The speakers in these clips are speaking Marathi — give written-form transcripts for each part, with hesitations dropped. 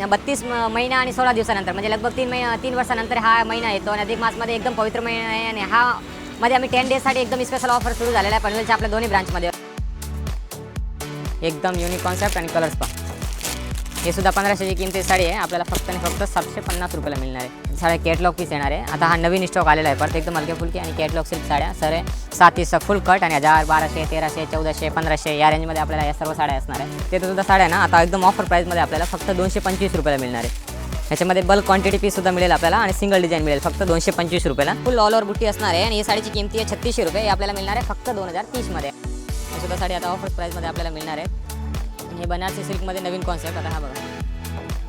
32 महिना आणि 16 दिवसानंतर म्हणजे लगभग 3 वर्षानंतर हा महिना येतो आणि अधिक मासमध्ये एकदम पवित्र महिना आहे आणि हा मध्ये आम्ही 10 डेजसाठी एकदम स्पेशल ऑफर सुरू झालेला आहे पनवेलच्या आपल्या दोन्ही ब्रांचमध्ये. एकदम युनिक कॉन्सेप्ट आणि कलर्स पहा. हे सुद्धा 1500ची किमतीची साडी आहे. आपल्याला फक्त आणि फक्त 750 रुपयाला मिळणार आहे. साड्या कॅटलॉग पीस येणार आहे. आता हा नवीन स्टॉक आलेला आहे परत एकदम हलके फुलके आणि कॅटलॉग सिल्क साड्या सर 7 फुल कट आणि 1000 1200 1300 1400 1500 या रेंजमध्ये आपल्याला या सर्व साड्या असणार आहे. ते सुद्धा साड्या ना आता एकदम ऑफर प्राईसमध्ये आपल्याला फक्त 225 रुपयाला मिळणार आहे. ह्याच्यामध्ये बल्क क्वांटिटी पीस सुद्धा मिळेल आपल्याला आणि सिंगल डिझाईन मिळेल फक्त 225 रुपयाला. फुल ऑल ओव्हर बुट्टी असणार आहे आणि ही साडीची किमती आहे 3600 रुपये. आपल्याला मिळणार आहे फक्त 2030 मध्ये. हे सुद्धा साडी आता ऑफर प्राईसमध्ये आपल्याला मिळणार आहे. हे बनारसी सिल्कमध्ये नवीन कॉन्सेप्ट. आता हा बघा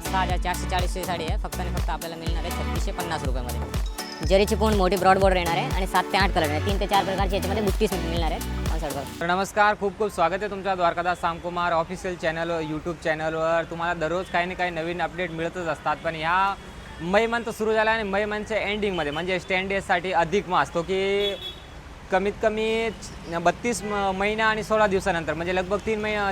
6440ची साडी आहे. फक्त आणि फक्त आपल्याला मिळणार आहे 3650 रुपयामध्ये. जरीची पूर्ण मोठी ब्रॉड बॉर्डर येणार आहे आणि 7 ते 8 कलर आहे. 3 ते 4 प्रकारची याच्यामध्ये बुट्टीस मिळणार आहेत कॉन्सेप्टवर. तर नमस्कार, खूप खूप स्वागत आहे तुमच्या द्वारकादास सामकुमार ऑफिशियल चॅनलवर, यूट्यूब चॅनलवर. तुम्हाला दररोज काही ना काही नवीन अपडेट मिळतच असतात. पण ह्या मै मंथ सुरू झाला आणि मै मंथच्या एंडिंगमध्ये म्हणजे 10 डेजसाठी अधिक मास तो की कमीत कमी 32 महिना आणि 16 दिवसानंतर म्हणजे लगभग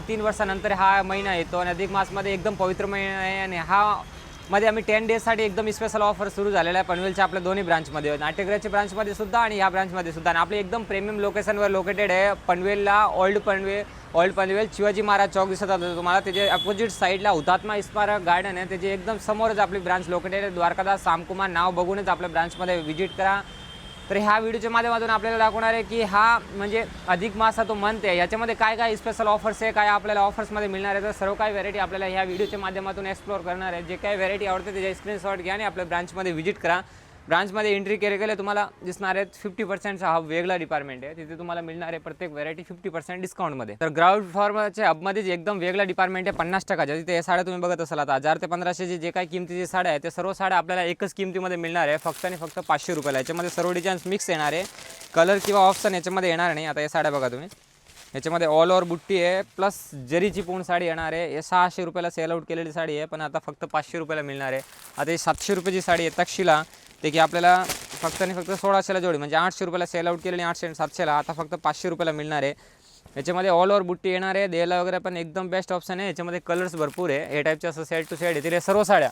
3 वर्षानंतर हा महिना येतो आणि अधिक मासमध्ये एकदम पवित्र महिना आहे आणि हा मध्ये आम्ही 10 डेजसाठी एकदम स्पेशल ऑफर सुरू झालेला आहे पनवेलच्या आपल्या दोन्ही ब्रांचमध्ये, नाट्यगृहाच्या ब्रांचमध्ये सुद्धा आणि ह्या ब्रांचमध्ये सुद्धा. आणि आपली एकदम प्रीमियम लोकेशनवर लोकेटेड आहे पनवेलला. ओल्ड पनवेल शिवाजी महाराज चौक दिसत होतं तुम्हाला. त्याचे अपोजिट साईडला हुतात्मा स्मारक गार्डन आहे. त्याचे एकदम समोरच आपली ब्रांच लोकेटेड आहे. द्वारकादास सामकुमार नाव बघूनच आपल्या ब्रांचमध्ये व्हिजिट करा. तर ह्या व्हिडिओच्या माध्यमातून आपल्याला दाखवणार आहे की हा म्हणजे अधिक मास हा तो मंथ आहे, याच्यामध्ये काय काय स्पेशल ऑफर्स आहे, काय आपल्याला ऑफर्समध्ये मिळणार आहे. तर सर्व काही व्हरायटी आपल्याला ह्या व्हिडिओच्या माध्यमातून एक्सप्लोर करणार आहे. जे काही व्हरायटी आवडते त्याचे स्क्रीनशॉट घ्या आणि आपल्या ब्रांचमध्ये व्हिजिट करा. ब्रांचमध्ये एंट्री केले तुम्हाला दिसणार आहेत 50%चा हा वेगळा डिपार्टमेंट आहे. तिथे तुम्हाला मिळणार आहे प्रत्येक व्हरायटी 50% डिस्काउंटमध्ये. तर ग्राउंड फ्लोअरच्या हबमध्ये जे एकदम वेगळा डिपार्टमेंट आहे 50%च्या. तिथे हे साड्या तुम्ही बघत असाल आता 1000 ते 1500ची जे काही किमतीची साड्या आहेत ते सर्व साड्या आपल्याला एकच किमतीमध्ये मिळणार आहे फक्त आणि फक्त 500 रुपयाला. याच्यामध्ये सर्व डिझाईन्स मिक्स येणार आहे, कलर किंवा ऑप्शन याच्यामध्ये येणार नाही. आता या साड्या बघा तुम्ही, याच्यामध्ये ऑल ओव्हर बुट्टी आहे प्लस जरीची पूर्ण साडी येणार आहे. हे 600 रुपयाला सेल आउट केलेली साडी आहे पण आता फक्त 500 रुपयाला मिळणार आहे. आता ही 700 रुपयाची साडी आहे तक्षशिला, ते की आपल्याला फक्त आणि फक्त 1600ला जोडी म्हणजे 800 रुपयाला सेल आउट केलेली 800 आणि 700ला आता फक्त 500 रुपयाला मिळणार आहे. याच्यामध्ये ऑल ओव्हर बुट्टी येणार आहे, द्यायला वगैरे पण एकदम बेस्ट ऑप्शन आहे. याच्यामध्ये कलर्स भरपूर आहे. हे टाईपचे असं सेट टू सेट येतील. सर्व साड्या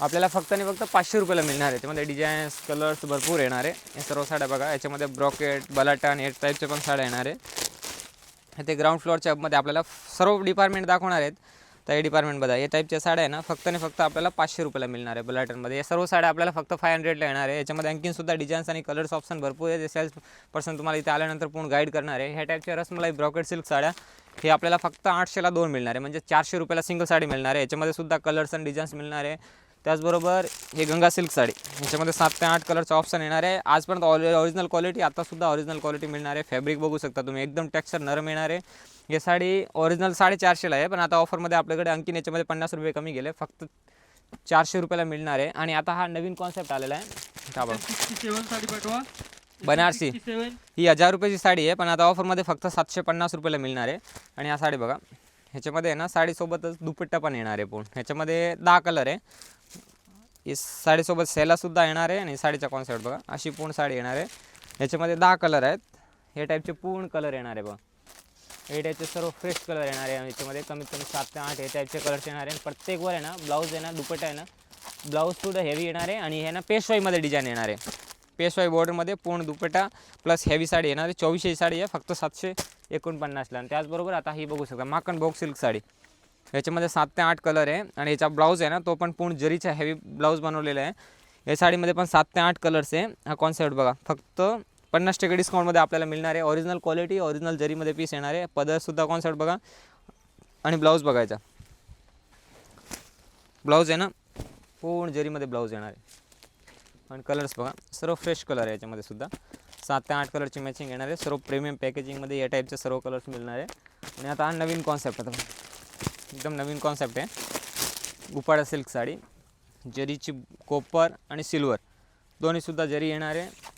आपल्याला फक्त आणि फक्त 500 रुपयाला मिळणार आहे. याच्यामध्ये डिझाईन्स कलर्स भरपूर येणार आहे. हे सर्व साड्या बघा, याच्यामध्ये ब्रॉकेट बलाटन हे टाईपचे पण साड्या येणार आहे. ते ग्राउंड फ्लोअरच्या हबमध्ये आपल्याला सर्व डिपार्टमेंट दाखवणार आहेत. तर हे डिपार्टमेंट बघा, हे टाईपच्या साड्या आहे ना फक्त आणि फक्त आपल्याला 500 रुपयाला मिळणार आहे बलाटनमध्ये. या सर्व साड्या आपल्याला फक्त 500ला येणार आहे. याच्यामध्ये आणखीनसुद्धा डिझाईन्स आणि कलर्स ऑप्शन भरपूर आहे. ते सेल्स पर्सन तुम्हाला इथे आल्यानंतर पूर्ण गाईड करणार आहे. ह्या टाईपच्या रसमलाई ब्रॉकेट सिल्क साड्या हे आपल्याला फक्त 800ला 2 मिळणार आहे म्हणजे 400 रुपयाला सिंगल साडी मिळणार आहे. याच्यामध्ये सुद्धा कलर्स आणि डिझाईन्स मिळणार आहे. त्याचबरोबर हे गंगा सिल्क साडी, याच्यामध्ये 7 ते 8 कलरचा ऑप्शन येणार आहे. आजपर्यंत ओरिजिनल क्वालिटी, आतासुद्धा ओरिजिनल क्वालिटी मिळणार आहे. फॅब्रिक बघू शकता तुम्ही, एकदम टेक्स्चर नरम येणार आहे. हे साडी ओरिजिनल 450ला आहे पण आता ऑफरमध्ये आपल्याकडे आणखीन याच्यामध्ये 50 रुपये कमी गेले, फक्त 400 रुपयाला मिळणार आहे. आणि आता हा नवीन कॉन्सेप्ट आलेला आहे का बघा, बनारसी ही 1000 रुपयाची साडी आहे पण आता ऑफरमध्ये फक्त 750 रुपयाला मिळणार आहे. आणि हा साडी बघा, ह्याच्यामध्ये आहे ना साडीसोबतच दुपट्टा पण येणार आहे पूर्ण. ह्याच्यामध्ये 10 कलर आहे. ही साडीसोबत सेलासुद्धा येणार आहे आणि साडीचा कॉन्सेप्ट बघा, अशी पूर्ण साडी येणार आहे. ह्याच्यामध्ये 10 कलर आहेत. हे टाईपचे पूर्ण कलर येणार आहे बघा, हे टाईपचे सर्व फ्रेश कलर येणार आहे. याच्यामध्ये कमीत कमी 7 ते 8 हे टाईपचे कलर्स येणार आहे. प्रत्येकवर आहे ना ब्लाऊज आहे ना, दुपट्टा आहे ना, ब्लाऊजसुद्धा हेवी येणार आहे. आणि हे ना पेशवाईमध्ये डिझाईन येणार आहे. पेशवाई बॉर्डरमध्ये पूर्ण दुपट्टा प्लस हेवी साडी येणार आहे. 2400ची साडी आहे फक्त 749ला. आणि त्याचबरोबर आता ही बघू शकता माखन बॉक्स सिल्क साडी, याच्यामध्ये 7 ते 8 कलर आहे. आणि याचा ब्लाऊज आहे ना तो पण पूर्ण जरीचा हेवी ब्लाऊज बनवलेला आहे. या साडीमध्ये पण 7 ते 8 कलर्स आहे. हा कॉन्सेप्ट बघा, फक्त 50% डिस्काउंटमध्ये आपल्याला मिळणार आहे. ओरिजिनल क्वालिटी, ओरिजिनल जरीमध्ये पीस येणार आहे. पदरसुद्धा कॉन्सेप्ट बघा आणि ब्लाऊज बघायचा. ब्लाऊज आहे ना पूर्ण जरीमध्ये ब्लाऊज येणार आहे. आणि कलर्स बघा, सर्व फ्रेश कलर आहे. याच्यामध्ये सुद्धा 7 ते 8 कलरची मॅचिंग येणार आहे. सर्व प्रीमियम पॅकेजिंगमध्ये या टाईपचे सर्व कलर्स मिळणार आहे. आणि आता हा नवीन कॉन्सेप्ट, आता एकदम नवीन कॉन्सेप्ट आहे. उपाडा सिल्क साडी, जरीची कोपर आणि सिल्वर दोन्हीसुद्धा जरी येणार आहे.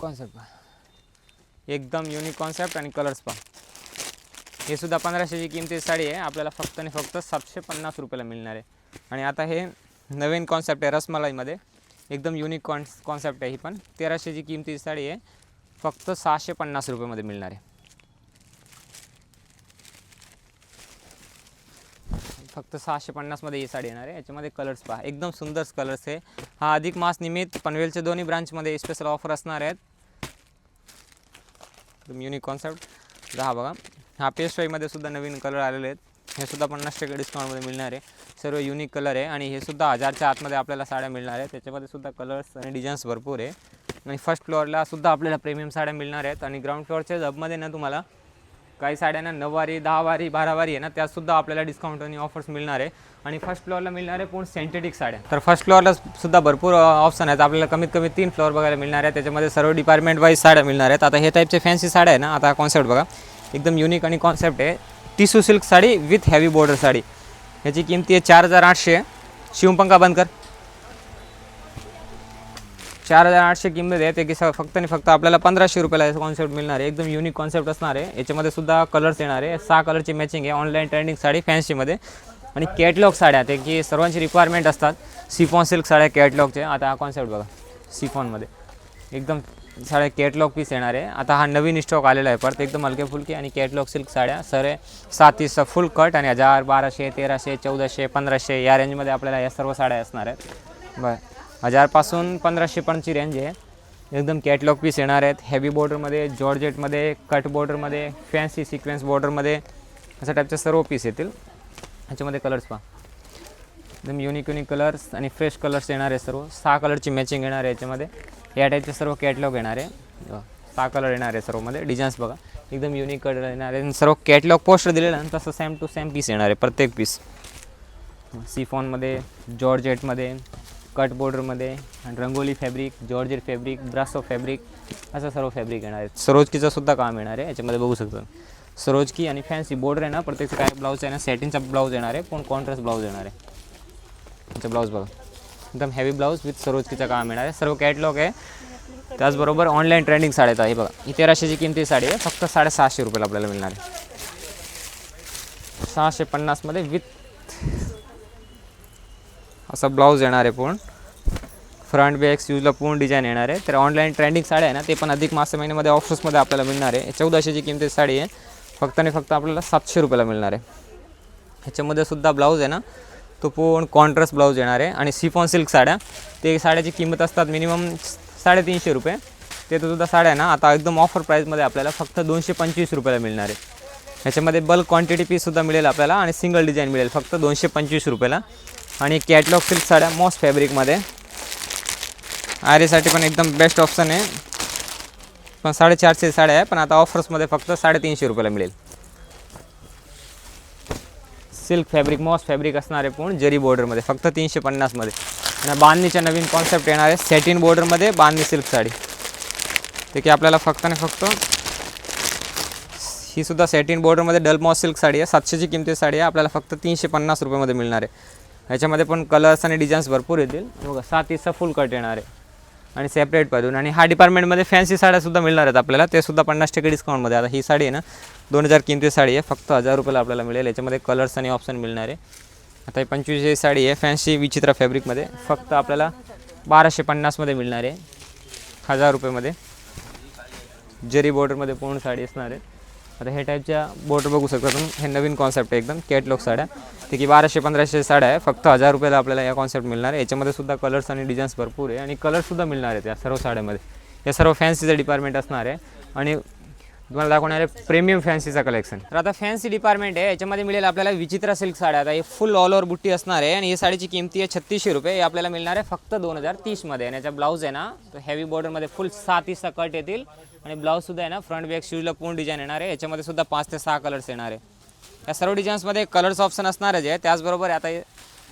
कॉन्सेप्ट पहा, एकदम युनिक कॉन्सेप्ट आणि कलर्स पहा. हे सुद्धा 1500ची किमतीची साडी आहे. आपल्याला फक्त आणि फक्त 750 रुपयाला मिळणार आहे. आणि आता हे नवीन कॉन्सेप्ट आहे रसमलाईमध्ये, एकदम युनिक कॉन्सेप्ट आहे. ही पण 1300ची किमतीची साडी आहे, फक्त 650 रुपयामध्ये मिळणार आहे. फक्त 650मध्ये ही साडी येणार आहे. याच्यामध्ये कलर्स पहा, एकदम सुंदर कलर्स आहे. हा अधिक मास निमित्त पनवेलच्या दोन्ही ब्रांचमध्ये स्पेशल ऑफर असणार आहेत. एकदम युनिक कॉन्सेप्ट. हा बघा, हा पेस्टवाईमध्ये सुद्धा नवीन कलर आलेले आहेत. हे सुद्धा 50% डिस्काउंटमध्ये मिळणार आहे. सर्व युनिक कलर आहे आणि हे सुद्धा 1000च्या आतमध्ये आपल्याला साड्या मिळणार आहेत. त्याच्यामध्ये सुद्धा कलर्स आणि डिझाईन्स भरपूर आहे. आणि फर्स्ट फ्लोअरला सुद्धा आपल्याला प्रीमियम साड्या मिळणार आहेत. आणि ग्राउंड फ्लोअरच्या हबमध्ये ना तुम्हाला काही साड्यांना 9 वारी 10 वारी 12 वारी आहे ना, त्यासुद्धा आपल्याला डिस्काउंट आणि ऑफर्स मिळणार आहे. आणि फर्स्ट फ्लोअरला मिळणार आहे पूर्ण सिंथेटिक साड्या. तर फर्स्ट फ्लोअरला सुद्धा भरपूर ऑप्शन आहेत. आपल्याला कमीत कमी 3 फ्लोअर बघायला मिळणार आहे. त्याच्यामध्ये सर्व डिपार्टमेंट वाईज साड्या मिळणार आहेत. आता हे टाईपचे फॅन्सी साड्या आहे ना, आता कॉन्सेप्ट बघा, एकदम युनिक आणि कॉन्सेप्ट आहे. Tissue silk sari with heavy border sari. ह्याची किमती आहे 4800. शिवपंखा बंद कर. 4800 किंमत आहे. ते की फक्त आणि फक्त आपल्याला 1500 रुपयाला कॉन्सेप्ट मिळणार आहे. एकदम युनिक कॉन्सेप्ट असणार आहे. याच्यामध्ये सुद्धा कलर्स येणार आहे. 6 कलरची मॅचिंग आहे. ऑनलाईन ट्रेंडिंग साडी फॅन्सीमध्ये. आणि कॅटलॉग साड्या ते की सर्वांची रिक्वायरमेंट असतात. सिफॉन सिल्क साड्या कॅटलॉगचे. आता हा कॉन्सेप्ट बघा, सिफॉनमध्ये एकदम साड्या कॅटलॉग पीस येणार आहे. आता हा नवीन स्टॉक आलेला आहे. परत एकदम हलके फुलके आणि कॅटलॉग सिल्क साड्या सर 7 फुल कट आणि 1000 1200 1300 1400 1500 या रेंजमध्ये आपल्याला या सर्व साड्या असणार आहेत. बरं, 1000 पासून 1500 पर्यंतची रेंज आहे. एकदम कॅटलॉग पीस येणार आहेत. हेवी बॉर्डरमध्ये, जॉर्जेटमध्ये, कट बॉर्डरमध्ये, फॅन्सी सिक्वेन्स बॉर्डरमध्ये अशा टाईपचे सर्व पीस येतील. ह्याच्यामध्ये कलर्स पहा, एकदम युनिक कलर्स आणि फ्रेश कलर्स येणार आहे. सर्व 6 कलरची मॅचिंग येणार आहे. याच्यामध्ये या टाईपचे सर्व कॅटलॉग येणार आहे. 6 कलर येणार आहे सर्वमध्ये. डिझाईन्स बघा, एकदम युनिक कलर येणार आहे. सर्व कॅटलॉग पोस्टर दिलेलं आहे तसं सेम टू सेम पीस येणार आहे. प्रत्येक पीस सिफॉनमध्ये, जॉर्जेटमध्ये, कट बॉर्डरमध्ये आणि रंगोली फॅब्रिक, जॉर्जेट फॅब्रिक, ब्रासो फॅब्रिक असं सर्व फॅब्रिक येणार आहे. सरोजकीचं सुद्धा काम येणार आहे. याच्यामध्ये बघू शकतो सरोजकी आणि फॅन्सी बॉर्डर आहे ना. प्रत्येक काय ब्लाऊज आहे ना, सॅटिनचा ब्लाऊज येणार आहे. पण कॉन्ट्रास्ट ब्लाऊज येणार आहे. याचा ब्लाऊज बघा, एकदम हेवी ब्लाऊज विथ सरोजकीचं काम येणार आहे. सर्व कॅटलॉग आहे. त्याचबरोबर ऑनलाईन ट्रेंडिंग साड्या आहे. बघा, ही 1300ची किमती साडी आहे. फक्त 750 रुपयाला आपल्याला मिळणार आहे. 650मध्ये विथ असा ब्लाऊज येणार आहे. पूर्ण फ्रंट बॅक स्लीव्हला पूर्ण डिझाईन येणार आहे. तर ऑनलाईन ट्रेंडिंग साड्या आहे ना, ते पण अधिक मास महिन्यामध्ये ऑफर्समध्ये आपल्याला मिळणार आहे. 1400ची किमती साडी आहे. फक्त आणि फक्त आपल्याला 700 रुपयाला मिळणार आहे. ह्याच्यामध्ये सुद्धा ब्लाऊज आहे ना, तो पूर्ण कॉन्ट्रास्ट ब्लाऊज येणार आहे. आणि सिफॉन सिल्क साड्या, ते साड्याची किंमत असतात मिनिमम 350 रुपये. ते सुद्धा साड्या आहे ना, आता एकदम ऑफर प्राईजमध्ये आपल्याला फक्त 225 रुपयाला मिळणार आहे. ह्याच्यामध्ये बल्क क्वांटिटी पीससुद्धा मिळेल आपल्याला आणि सिंगल डिझाईन मिळेल फक्त 225 रुपयाला. आणि कॅटलॉग सिल्क साड्या मॉस फॅब्रिकमध्ये, आरेसाठी पण एकदम बेस्ट ऑप्शन आहे. पण 450 साड्या आहे. पण आता ऑफर्समध्ये फक्त 350 रुपयाला मिळेल. सिल्क फॅब्रिक, मॉस फॅब्रिक असणार आहे पूर्ण जरी बॉर्डरमध्ये, फक्त 350मध्ये. आणि बांधणीच्या नवीन कॉन्सेप्ट येणार आहे. सॅटिन बॉर्डरमध्ये बांधणी सिल्क साडी, ते की आपल्याला फक्त आणि फक्त ही सुद्धा सॅटिन बॉर्डरमध्ये डल मॉस सिल्क साडी आहे. 700ची किमती साडी आहे. आपल्याला फक्त 350 रुपयामध्ये मिळणार आहे. ह्याच्यामध्ये पण कलर्स आणि डिझाईन्स भरपूर येतील. बघा, 7 फुल कट येणार आहे आणि सेपरेट पाहिजे. आणि हा डिपार्टमेंटमध्ये फॅन्सी साड्यासुद्धा मिळणार आहेत आपल्याला, ते सुद्धा 50% डिस्काउंटमध्ये. आता ही साडी आहे ना, 2000 किमती साडी आहे. फक्त 1000 रुपयाला आपल्याला मिळेल. याच्यामध्ये कलर्स आणि ऑप्शन मिळणार आहे. आता ही 25 साडी आहे फॅन्सी विचित्र फॅब्रिकमध्ये, फक्त आपल्याला 1250मध्ये मिळणार आहे. 1000 रुपयामध्ये जरी बॉर्डरमध्ये पूर्ण साडी असणार आहे. आता हे टाईपच्या बॉर्डर बघू शकता तुम्ही. हे नवीन कॉन्सेप्ट आहे एकदम कॅटलॉग साड्या, ते की 1200-1500 साड्या आहे. फक्त 1000 रुपयाला आपल्याला या कॉन्सेप्ट मिळणार आहे. याच्यामध्ये सुद्धा कलर्स आणि डिझाईन्स भरपूर आहे आणि कलर्ससुद्धा मिळणार आहेत या सर्व साड्यामध्ये. या सर्व फॅन्सीचं डिपार्टमेंट असणार आहे आणि तुम्हाला दाखवणार आहे प्रीमियम फॅन्सीचा कलेक्शन. तर आता फॅन्सी डिपार्टमेंट आहे. याच्यामध्ये मिळेल आपल्याला विचित्र सिल्क साड्या. आता हे फुल ऑल ओव्हर बुट्टी असणार आहे आणि ही साडीची किमती आहे 3600 रुपये. हे आपल्याला मिळणार आहे फक्त 2030मध्ये. आणि याचा ब्लाऊज आहे ना, तो हेवी बॉर्डरमध्ये फुल 7 कट येतील आणि ब्लाऊजसुद्धा आहे ना, फ्रंट बॅक शूजला पूर्ण डिझाईन येणार आहे. याच्यामध्ये सुद्धा 5 ते 6 कलर्स येणार आहे. या सर्व डिझाईन्समध्ये कलर्स ऑप्शन असणारच आहे. त्याचबरोबर आता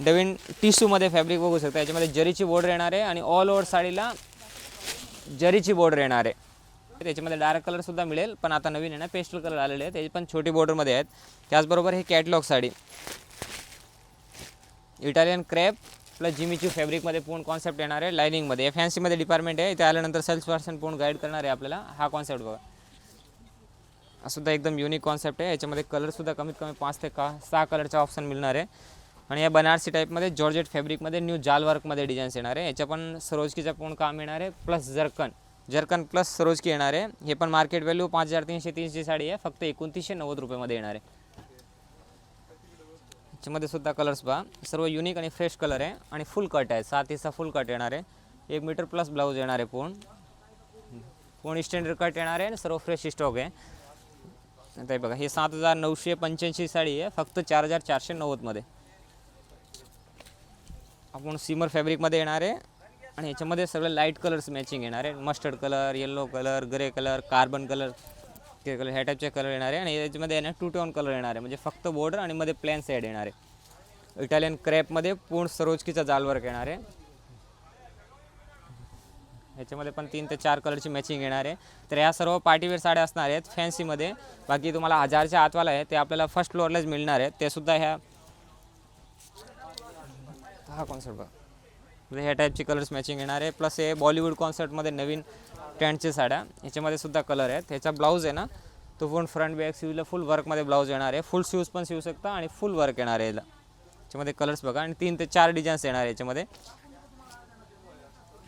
नवीन टिश्यूमध्ये फॅब्रिक बघू शकता. याच्यामध्ये जरीची बॉर्डर येणार आहे आणि ऑल ओव्हर साडीला जरीची बॉर्डर येणार आहे. त्याच्यामध्ये डार्क कलरसुद्धा मिळेल, पण आता नवीन आहे ना, पेस्टल कलर आलेले आहेत. त्याची पण छोटी बॉर्डरमध्ये आहेत. त्याचबरोबर हे catalogue sari Italian crepe plus जिमीची फॅब्रिकमध्ये पूर्ण कॉन्सेप्ट येणार आहे. लायनिंगमध्ये या फॅन्सीमध्ये डिपार्टमेंट आहे. इथे आल्यानंतर सेल्स पर्सन पूर्ण गाईड करणार आहे आपल्याला. हा कॉन्सेप्ट बघा, हा सुद्धा एकदम युनिक कॉन्सेप्ट आहे. याच्यामध्ये कलरसुद्धा कमीत कमी 5 ते 6 कलरचा ऑप्शन मिळणार आहे. आणि या बनारसी टाईपमध्ये जॉर्जेट फॅब्रिकमध्ये न्यू जाल वर्कमध्ये डिझाईन्स येणार आहे. याच्या पण सरोजकीचा पूर्ण काम येणार आहे. प्लस जर्कन प्लस सरोजकी येणार आहे. हे पण मार्केट व्हॅल्यू 5330 साडी आहे. फक्त 2990 रुपयामध्ये येणार आहे. याच्यामध्ये सुद्धा कलर्स पहा, सर्व युनिक आणि फ्रेश कलर आहे आणि फुल कट आहे, 7 इंचचा फुल कट येणार आहे, 1 मीटर प्लस ब्लाऊज येणार आहे, पूर्ण स्टँडर्ड कट येणार आहे आणि सर्व फ्रेश स्टॉक आहे. आता हे बघा, हे 7,985 साडी आहे फक्त 4,490 मध्ये. आपण सिमर फॅब्रिकमध्ये येणार आहे आणि याच्यामध्ये सगळे लाईट कलर्स मॅचिंग येणार आहे, mustard colour, yellow colour, grey colour, carbon colour, ते कलर, ह्या टाईपचे कलर येणार आहे. आणि याच्यामध्ये आहे ना 2 टोन कलर येणार आहे, म्हणजे फक्त बॉर्डर आणि मध्ये प्लेन साईड येणार आहे. इटालियन क्रॅपमध्ये पूर्ण सरोजकीचा जाल वर्क येणार आहे. याच्यामध्ये पण 3 ते 4 कलरची मॅचिंग येणार आहे. तर ह्या सर्व पार्टीवेअर साड्या असणार आहेत फॅन्सीमध्ये. बाकी तुम्हाला 1000च्या आतवाला आहे ते आपल्याला फर्स्ट फ्लोअरलाच मिळणार आहेत. ते सुद्धा हा कॉन्सेप्ट बघा, म्हणजे ह्या टाईपची कलर्स मॅचिंग येणार आहे. प्लस हे बॉलिवूड कॉन्सेप्टमध्ये नवीन ट्रेंडचे साड्या, याच्यामध्ये सुद्धा कलर आहेत. ह्याचा ब्लाऊज आहे ना तो पूर्ण फ्रंट बॅक स्लीवला फुल वर्कमध्ये ब्लाऊज येणार आहे. फुल स्लीव्स पण शिवू शकता आणि फुल वर्क येणार आहे याला. याच्यामध्ये कलर्स बघा आणि 3 ते 4 डिझाईन्स येणार आहे याच्यामध्ये.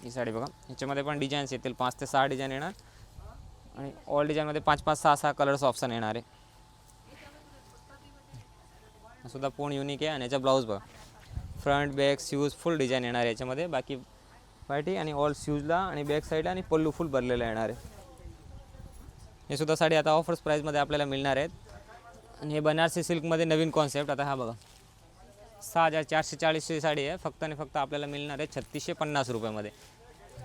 ही साडी बघा, याच्यामध्ये पण डिझाईन्स येतील, 5 ते 6 डिझाईन येणार आणि ऑल डिझाईनमध्ये 5-5, 6-6 कलर्स ऑप्शन येणार आहे. सुद्धा पूर्ण युनिक आहे. आणि याचा ब्लाऊज बघा, फ्रंट बॅक शूज फुल डिझाईन येणार आहे याच्यामध्ये. बाकी पार्टी आणि ऑल शूजला आणि बॅक साईडला आणि पल्लू फुल भरलेला येणार आहे. हे सुद्धा साडी आता ऑफर्स प्राईजमध्ये आपल्याला मिळणार आहेत. आणि हे बनारसी सिल्कमध्ये नवीन कॉन्सेप्ट. आता हा बघा, 6,440ची साडी आहे फक्त आणि फक्त आपल्याला मिळणार आहे 3,650 रुपयामध्ये.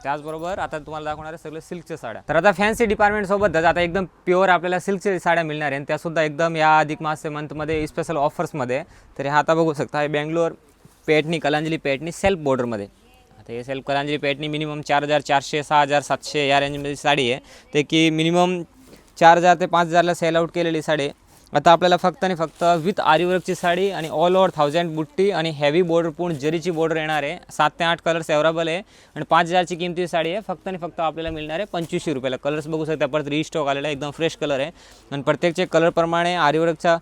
त्याचबरोबर आता तुम्हाला दाखवणार आहे सगळे सिल्कच्या साड्या. तर आता फॅन्सी डिपार्टमेंटसोबतच आता एकदम प्युअर आपल्याला सिल्कच्या साड्या मिळणार आहे, त्यासुद्धा एकदम या अधिक मास मंथमध्ये स्पेशल ऑफर्समध्ये. तर हा आता बघू शकता, हे बेंगलोर पेटनी, कलांजली पेटनी सेल्फ बॉर्डरमध्ये. आता हे सेल्फ कलांजली पेटनी मिनिमम 4,400, 6,700 या रेंजमध्ये साडी आहे. ते की मिनिमम 4,000 ते 5,000ला सेल आउट केलेली साडी आता आपल्याला फक्त आणि फक्त विथ आरीवर्कची साडी आणि ऑल ओव्हर 1000 बुट्टी आणि हेवी बॉर्डर, पूर्ण जरीची बॉर्डर येणार आहे. 7 ते 8 कलर्स अवेलेबल आहे आणि 5,000ची किमती साडी आहे. फक्त आणि फक्त आपल्याला मिळणार आहे 2500 रुपयाला. कलर्स बघू शकता, परत रिस्टॉक आलेला आहे, एकदम फ्रेश कलर आहे. आणि प्रत्येकचे कलरप्रमाणे आरीवर्कचा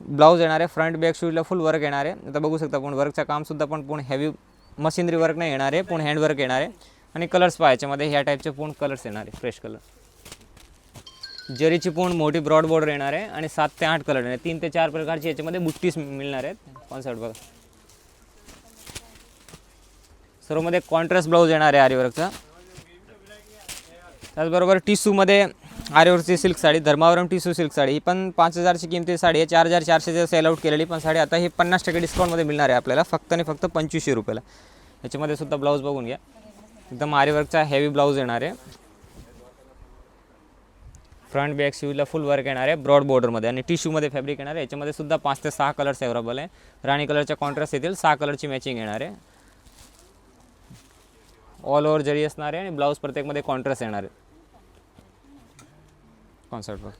ब्लाऊज येणार आहे. फ्रंट बॅक शूजला फुल वर्क येणार आहे. आता बघू शकता, पूर्ण वर्कचं कामसुद्धा पण पूर्ण हेवी मशिनरी वर्क नाही येणार आहे, पूर्ण हँडवर्क येणार आहे. आणि कलर्स पहा, याच्यामध्ये ह्या टाईपचे पूर्ण कलर्स येणार आहे, फ्रेश कलर. जरीची पूर्ण मोठी ब्रॉड बॉर्डर येणार आहे आणि 7 ते 8 कलर येणार, 3 ते 4 प्रकारची याच्यामध्ये बुट्टीज मिळणार आहेत. कॉन्सेप्ट बघा, सर्वमध्ये कॉन्ट्रास्ट ब्लाऊज येणार आहे आरीवर्कचा. त्याचबरोबर टिसूमध्ये आरीवर्कची silk sari, Dharmavaram tissue silk sari, ही पण 5,000ची किमती साडी आहे. 4,400 सेल आउट केलेली पण साडी आता ही 50% डिस्काउंटमध्ये मिळणार आहे आपल्याला फक्त आणि फक्त 2500 रुपयाला. याच्यामध्ये सुद्धा ब्लाऊज बघून घ्या, एकदम आरीवर्कचा हेवी ब्लाऊज येणार आहे. फ्रंट बॅक स्लीवला फुल वर्क येणार आहे ब्रॉड बॉर्डरमध्ये आणि टिश्यूमध्ये फॅब्रिक येणार आहे. याच्यामध्ये सुद्धा 5 ते 6 कलर्स अवेलेबल आहे. राणी कलरच्या कॉन्ट्रास्ट येतील, 6 कलरची मॅचिंग येणार आहे. ऑल ओव्हर जरी असणार आहे आणि ब्लाऊज प्रत्येकमध्ये कॉन्ट्रास्ट येणार आहे. कॉन्सेप्टवर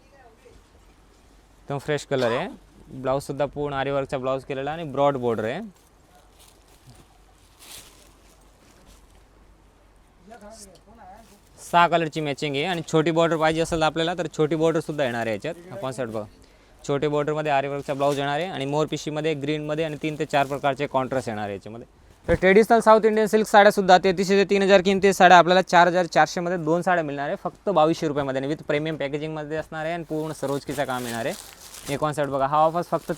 एकदम फ्रेश कलर आहे. ब्लाऊजसुद्धा पूर्ण आरीवर्कचा ब्लाऊज केलेला आणि ब्रॉड बॉर्डर आहे. सहा कलरची मॅचिंग आहे आणि छोटी बॉर्डर पाहिजे असेल आपल्याला तर छोटी बॉर्डर सुद्धा येणार आहे याच्यात. कॉन्सेप्ट बघा, छोटे बॉर्डरमध्ये आरीवर्कचा ब्लाऊज येणार आहे आणि मोर पिशीमध्ये, ग्रीनमध्ये आणि 3 ते 4 प्रकारचे कॉन्ट्रास्ट येणार आहे याच्यामध्ये. तर ट्रेडिशनल साऊथ इंडियन सिल्क साड्यासुद्धा 3300 ते 3000 किमती साड्या आपल्याला 4,400मध्ये 2 साड्या मिळणार आहे फक्त 2200 रुपयामध्ये आणि विथ प्रीमियम पॅकेजिंगमध्ये असणार आहे आणि पूर्ण सरोजकीचा काम येणार आहे. हे कॉन्सेप्ट बघा, हा ऑफर फक्त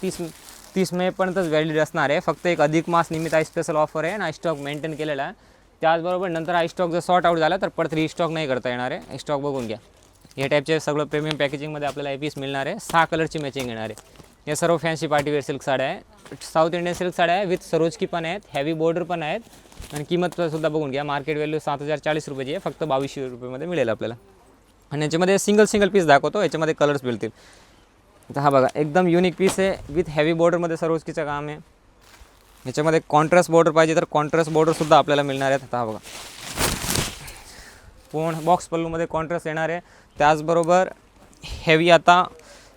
30 मेपर्यंतच व्हॅलिड असणार आहे. फक्त एक अधिक मास निमित्त स्पेशल ऑफर आहे आणि स्टॉक मेंटेन केलेला आहे. त्याचबरोबर नंतर हा स्टॉक जर सॉर्ट आउट झाला तर परत रिस्टॉक नाही करता येणार आहे. स्टॉक बघून घ्या, हे टाईपचे सगळं प्रीमियम पॅकेजिंगमध्ये आपल्याला पीस मिळणार आहे. 6 कलरची मॅचिंग येणार आहे. हे सर्व फॅन्सी पार्टीवेअर सिल्क साड्या आहे, साऊथ इंडियन सिल्क साड्या आहे, विथ सरोजकी पण आहेत, हेवी बॉर्डर पण आहेत आणि किंमतसुद्धा बघून घ्या. मार्केट व्हॅल्यू 7,040 रुपयाची आहे, फक्त 2200 रुपयामध्ये मिळेल आपल्याला. आणि याच्यामध्ये सिंगल पीस दाखवतो, याच्यामध्ये कलर्स मिळतील. आता हा बघा, एकदम युनिक पीस आहे, विथ हेवी बॉर्डरमध्ये सरोजकीचं काम आहे. याच्यामध्ये कॉन्ट्रास्ट बॉर्डर पाहिजे तर कॉन्ट्रास्ट बॉर्डरसुद्धा आपल्याला मिळणार आहेत. आता हा बघा, पूर्ण बॉक्स पल्लूमध्ये कॉन्ट्रास्ट येणार आहे. त्याचबरोबर हेवी आता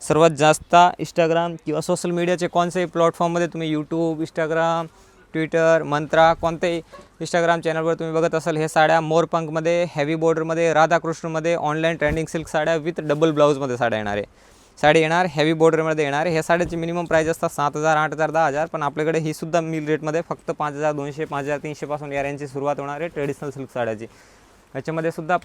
सर्वात जास्त इंस्टाग्राम किंवा सोशल मीडियाचे कोणत्याही प्लॅटफॉर्ममध्ये तुम्ही यूट्यूब, इंस्टाग्राम, ट्विटर, मंत्रा, कोणत्याही इंस्टाग्राम चॅनलवर तुम्ही बघत असाल हे साड्या मोरपंखमध्ये, हेवी बॉर्डरमध्ये, राधाकृष्णमध्ये, ऑनलाईन ट्रेंडिंग सिल्क साड्या विथ डबल ब्लाऊजमध्ये साड्या येणार आहे. साडी येणार हेवी बॉर्डरमध्ये येणार आहे. ह्या साड्याची मिनिमम प्राईस असतात 7,000, 8,000, 10,000, पण आपल्याकडे ही सुद्धा मिल रेटमध्ये फक्त 5,200, 5,300 पासून या रेंजची सुरुवात होणार आहे ट्रेडिशनल सिल्क साड्याची. याच्यामध्ये सुद्धा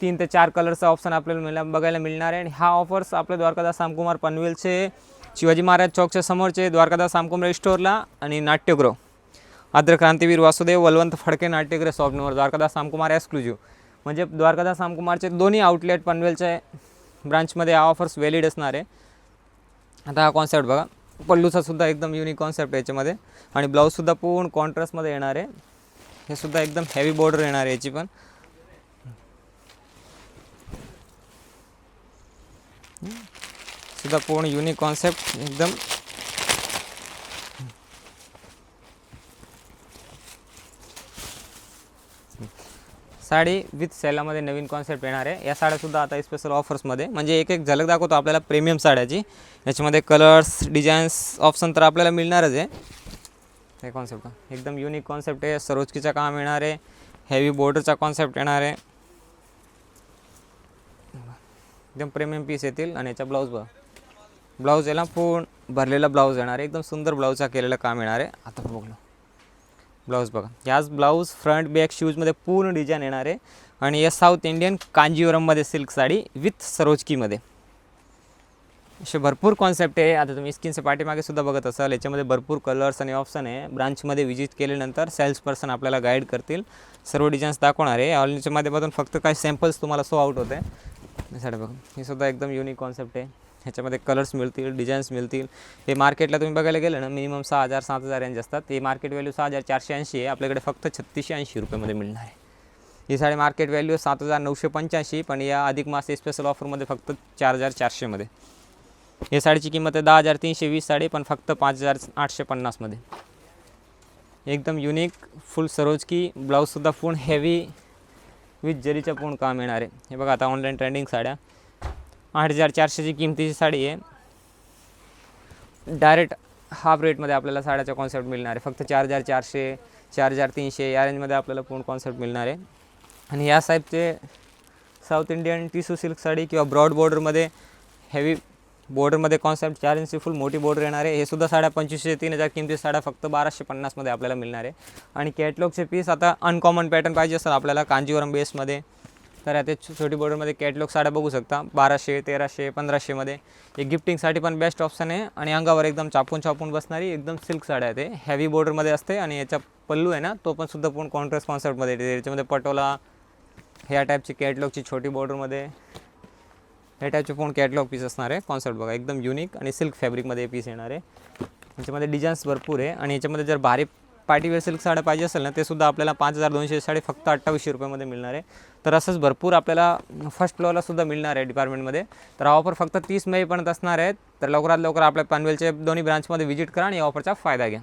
3 ते 4 कलरचा ऑप्शन आपल्याला बघायला मिळणार आहे. आणि हा ऑफर्स आपले द्वारकादास रामकुमार पनवेलचे शिवाजी महाराज चौकच्या समोरचे द्वारकादास सामकुमार स्टोअरला आणि नाट्यगृह आद्र क्रांतीवीर वासुदेव वलवंत फडके नाट्यगृह शॉप नंबर द्वारकादास सामकुमार एक्सक्लुझिव्ह. म्हणजे द्वारकादास सामकुमारचे दोन्ही आउटलेट पनवेलच्या ब्रांचमध्ये ऑफर्स व्हॅलिड असणार आहे. आता हा कॉन्सेप्ट बघा, पल्लूचा सुद्धा एकदम युनिक कॉन्सेप्ट आहे याच्यामध्ये आणि ब्लाऊजसुद्धा पूर्ण कॉन्ट्रास्टमध्ये येणार आहे. हे सुद्धा एकदम हेवी बॉर्डर येणार आहे याची पण. सुद्धा पूर्ण युनिक कॉन्सेप्ट एकदम. साडी विथ सेलामध्ये नवीन कॉन्सेप्ट येणार आहे. या साड्यासुद्धा आता स्पेशल ऑफर्समध्ये, म्हणजे एक एक झलक दाखवतो आपल्याला प्रीमियम साड्याची. याच्यामध्ये कलर्स डिझाईन्स ऑप्शन तर आपल्याला मिळणारच आहे. हे कॉन्सेप्ट एकदम युनिक कॉन्सेप्ट आहे. सरोजकीचा काम येणार आहे. हेवी बॉर्डरचा कॉन्सेप्ट येणार आहे. एकदम प्रीमियम पीस येतील. आणि याचा ब्लाऊज बघा, ब्लाऊज याला पूर्ण भरलेला ब्लाऊज येणार आहे. एकदम सुंदर ब्लाऊजचा केलेलं काम येणार आहे. आता बघलो ब्लाऊज बघा, याच ब्लाऊज फ्रंट बॅक शूजमध्ये पूर्ण डिझाईन येणार आहे. आणि या साऊथ इंडियन कांजीवरममध्ये सिल्क साडी विथ सरोजकीमध्ये. असे भरपूर कॉन्सेप्ट आहे. आता तुम्ही स्क्रीनच्या पाठीमागे सुद्धा बघत असाल, याच्यामध्ये भरपूर कलर्स आणि ऑप्शन आहे. ब्रांचमध्ये व्हिजिट केल्यानंतर सेल्स पर्सन आपल्याला गाईड करतील, सर्व डिझाईन्स दाखवणार आहे. ऑनलाईनच्या माध्यमातून फक्त काही सॅम्पल्स तुम्हाला शो आउट होते. साडी बघा, हे सुद्धा एकदम युनिक कॉन्सेप्ट आहे. ह्याच्यामध्ये कलर्स मिळतील, डिझाईन्स मिळतील. हे मार्केटला तुम्ही बघायला गेलं ना, मिनिमम 6,000-7,000 रेंज असतात. हे मार्केट व्हॅल्यू 6,480 आहे. आपल्याकडे फक्त 3,680 रुपयामध्ये मिळणार आहे. ही साडी मार्केट व्हॅल्यू 7,985, पण या अधिक मास स्पेशल ऑफरमध्ये फक्त 4,400मध्ये. या साडीची किंमत आहे 10,320 साडी, पण फक्त 5,850मध्ये. एकदम युनिक फुल सरोजकी. ब्लाऊजसुद्धा पूर्ण हेवी विथ जरीचं पूर्ण काम येणार आहे. हे बघा, आता ऑनलाईन ट्रेंडिंग साड्या 8,400ची किमतीची साडी आहे. डायरेक्ट हाफ रेटमध्ये आपल्याला साड्याचा कॉन्सेप्ट मिळणार आहे. फक्त 4,400 4,300 या रेंजमध्ये आपल्याला पूर्ण कॉन्सेप्ट मिळणार आहे. आणि या साईजचे south Indian tissue silk sari किंवा ब्रॉड बॉर्डरमध्ये हेवी बॉर्डरमध्ये कॉन्सेप्ट 4 इंची फुल मोठी बॉर्डर येणार आहे. हे सुद्धा साड्या 2,500-3,000 किमती साड्या फक्त 1,250मध्ये आपल्याला मिळणार आहे. आणि कॅटलॉगचे पीस आता अनकॉमन पॅटर्न पाहिजे असेल आपल्याला कांजीवरम बेसमध्ये, तर आता छोटी बॉर्डरमध्ये कॅटलॉग साड्या बघू शकता 1,200 1,300 1,500मध्ये. एक गिफ्टिंगसाठी पण बेस्ट ऑप्शन आहे. आणि अंगावर एकदम चापून बसणारी एकदम सिल्क साड्या आहे. ते हेवी बॉर्डरमध्ये असते. आणि याचा पल्लू आहे ना, तो पण सुद्धा पूर्ण कॉन्ट्रास्ट कॉन्सेप्टमध्ये येते. त्याच्यामध्ये पटोला ह्या टाईपची कॅटलॉगची छोटी बॉर्डरमध्ये ह्या टाईपचे पूर्ण कॅटलॉग पीस असणार आहे. कॉन्सेप्ट बघा, एकदम युनिक आणि सिल्क फॅब्रिकमध्ये पीस येणार आहे. याच्यामध्ये डिझाईन्स भरपूर आहे. आणि याच्यामध्ये जर भारी पार्टीवेअर सिल्क साड्या पाहिजे असेल ना, ते सुद्धा आपल्याला 5,200 साडी फक्त 2,800 रुपयामध्ये मिळणार आहे. तर असंच भरपूर आपल्याला फर्स्ट फ्लोअरला सुद्धा मिळणार आहे डिपार्टमेंटमध्ये. तर हा ऑफर फक्त 30 मेपर्यंत असणार आहे. तर लवकरात लवकर आपल्या पनवेलच्या दोन्ही ब्रांचमध्ये व्हिजिट करा आणि या ऑफरचा फायदा घ्या.